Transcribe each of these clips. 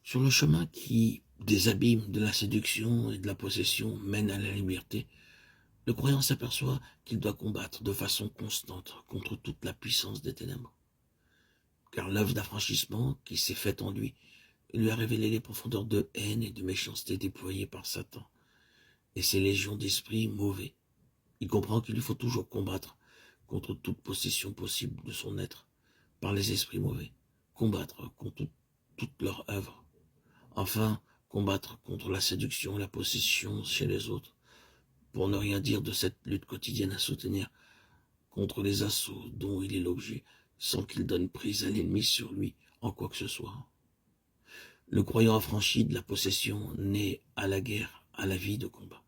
Sur le chemin qui, des abîmes de la séduction et de la possession, mène à la liberté, le croyant s'aperçoit qu'il doit combattre de façon constante contre toute la puissance des ténèbres. Car l'œuvre d'affranchissement qui s'est faite en lui a révélé les profondeurs de haine et de méchanceté déployées par Satan et ses légions d'esprits mauvais. Il comprend qu'il lui faut toujours combattre contre toute possession possible de son être par les esprits mauvais, combattre contre toute leur œuvre. Enfin, combattre contre la séduction et la possession chez les autres, pour ne rien dire de cette lutte quotidienne à soutenir contre les assauts dont il est l'objet, sans qu'il donne prise à l'ennemi sur lui en quoi que ce soit. Le croyant affranchi de la possession naît à la guerre, à la vie de combat.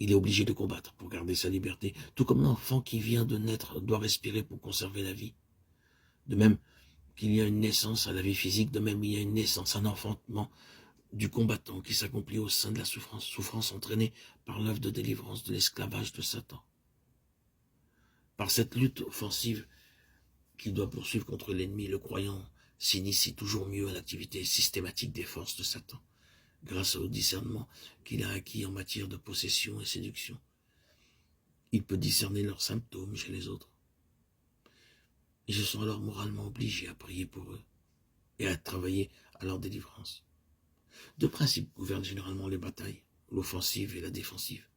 Il est obligé de combattre pour garder sa liberté, tout comme l'enfant qui vient de naître doit respirer pour conserver la vie. De même qu'il y a une naissance à la vie physique, de même il y a une naissance, un enfantement du combattant qui s'accomplit au sein de la souffrance entraînée par l'œuvre de délivrance de l'esclavage de Satan. Par cette lutte offensive qu'il doit poursuivre contre l'ennemi, le croyant s'initie toujours mieux à l'activité systématique des forces de Satan, grâce au discernement qu'il a acquis en matière de possession et séduction. Il peut discerner leurs symptômes chez les autres. Ils se sont alors moralement obligés à prier pour eux et à travailler à leur délivrance. Deux principes gouvernent généralement les batailles, l'offensive et la défensive.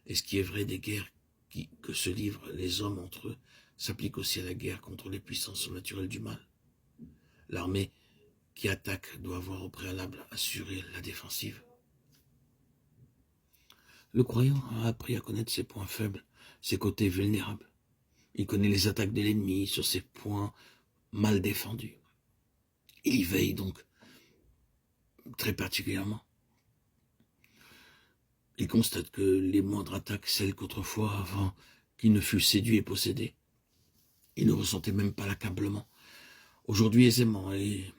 Et ce qui est vrai des guerres que se livrent les hommes entre eux s'applique aussi à la guerre contre les puissances surnaturelles du mal. L'armée qui attaque doit avoir au préalable assuré la défensive. Le croyant a appris à connaître ses points faibles, ses côtés vulnérables. Il connaît les attaques de l'ennemi sur ses points mal défendus. Il y veille donc très particulièrement. Il constate que les moindres attaques, celles qu'autrefois, avant qu'il ne fût séduit et possédé, il ne ressentait même pas l'accablement. Aujourd'hui aisément, et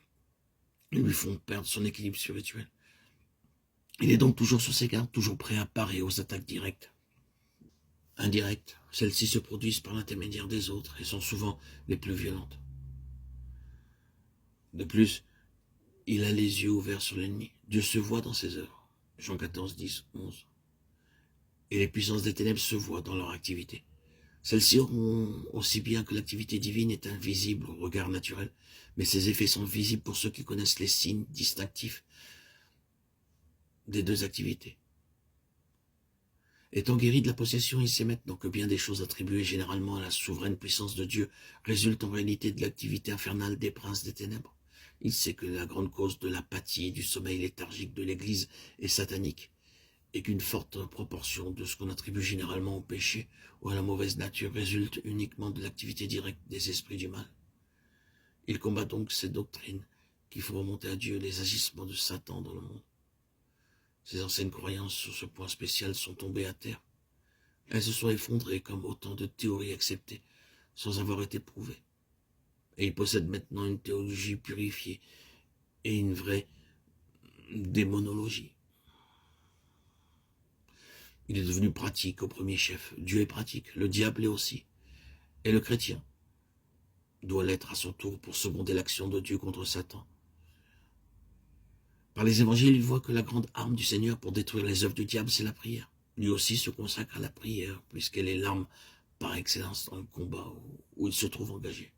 lui font perdre son équilibre spirituel. Il est donc toujours sur ses gardes, toujours prêt à parer aux attaques directes. Indirectes, celles-ci se produisent par l'intermédiaire des autres et sont souvent les plus violentes. De plus, il a les yeux ouverts sur l'ennemi. Dieu se voit dans ses œuvres. Jean 14, 10, 11. Et les puissances des ténèbres se voient dans leur activité. Celles-ci auront aussi bien que l'activité divine est invisible au regard naturel, mais ses effets sont visibles pour ceux qui connaissent les signes distinctifs des deux activités. Étant guéri de la possession, il sait maintenant que bien des choses attribuées généralement à la souveraine puissance de Dieu résultent en réalité de l'activité infernale des princes des ténèbres. Il sait que la grande cause de l'apathie et du sommeil léthargique de l'Église est satanique, et qu'une forte proportion de ce qu'on attribue généralement au péché ou à la mauvaise nature résulte uniquement de l'activité directe des esprits du mal. Il combat donc ces doctrines qui font remonter à Dieu les agissements de Satan dans le monde. Ces anciennes croyances sur ce point spécial sont tombées à terre. Elles se sont effondrées comme autant de théories acceptées sans avoir été prouvées. Et il possède maintenant une théologie purifiée et une vraie démonologie. Il est devenu pratique au premier chef. Dieu est pratique, le diable est aussi. Et le chrétien doit l'être à son tour pour seconder l'action de Dieu contre Satan. Par les évangiles, il voit que la grande arme du Seigneur pour détruire les œuvres du diable, c'est la prière. Lui aussi se consacre à la prière, puisqu'elle est l'arme par excellence dans le combat où il se trouve engagé.